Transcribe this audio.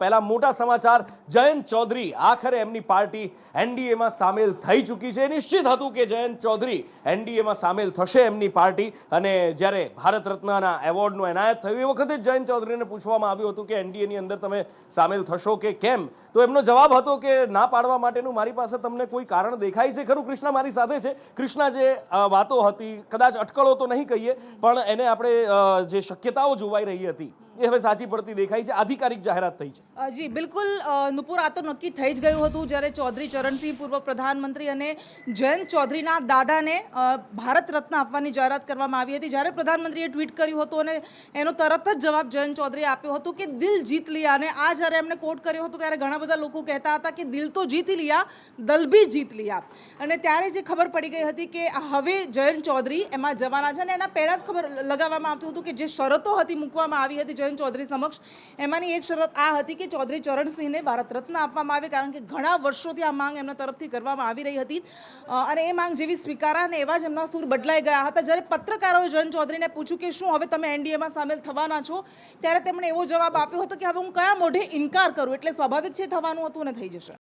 પહેલા મોટા સમાચાર, જયંત ચૌધરી આખરે એમની પાર્ટી એનડીએમાં સામેલ થઈ ચૂકી છે. નિશ્ચિત હતું કે જયંત ચૌધરી એનડીએમાં સામેલ થશે એમની પાર્ટી. અને જ્યારે ભારત રત્નના એવોર્ડનું એનાયત થયું એ વખતે જયંત ચૌધરીને પૂછવામાં આવ્યું હતું કે એનડીએની અંદર તમે સામેલ થશો કે કેમ, તો એમનો જવાબ હતો કે ના પાડવા માટેનું મારી પાસે તમને કોઈ કારણ દેખાય છે ખરું? કૃષ્ણા મારી સાથે છે. કૃષ્ણા, જે વાતો હતી, કદાચ અટકળો તો નહીં કહીએ પણ એને આપણે જે શક્યતાઓ જોવાઈ રહી હતી એ હવે સાચી પડતી દેખાય છે. આધિકારિક જાહેરાત થઈ છે. જી બિલકુલ નુપુર, આ તો નક્કી થઈ જ ગયું હતું જ્યારે ચૌધરી ચરણસિંહ, પૂર્વ પ્રધાનમંત્રી, અને જયંત ચૌધરીના દાદાને ભારત રત્ન આપવાની જાહેરાત કરવામાં આવી હતી. જ્યારે પ્રધાનમંત્રીએ ટ્વીટ કર્યું હતું અને એનો તરત જ જવાબ જયંત ચૌધરીએ આપ્યો હતો કે દિલ જીત લિયા. અને આ જ્યારે એમણે કોટ કર્યો હતો ત્યારે ઘણા બધા લોકો કહેતા હતા કે દિલ તો જીતી લિયા, દલ ભી જીત લિયા. અને ત્યારે જે ખબર પડી ગઈ હતી કે હવે જયંત ચૌધરી એમાં જવાના છે, અને એના પહેલાં જ ખબર લગાવવામાં આવતું હતું કે જે શરતો હતી મૂકવામાં આવી હતી જયંત ચૌધરી સમક્ષ, એમાંની એક શરત આ હતી કે ચૌધરી ચરણસિંહને ભારત રત્ન આપવામાં આવે, કારણ કે ઘણા વર્ષોથી આ માંગ એમના તરફથી કરવામાં આવી રહી હતી. અને એ માંગ જેવી સ્વીકારા અને એવા જ એમના સૂર બદલાઈ ગયા હતા. જ્યારે પત્રકારોએ જયંત ચૌધરીને પૂછ્યું કે શું હવે તમે એનડીએમાં સામેલ થવાના છો, ત્યારે તેમણે એવો જવાબ આપ્યો હતો કે હવે હું કયા મોઢે ઇનકાર કરું, એટલે સ્વાભાવિક છે થવાનું હતું અને થઈ જશે.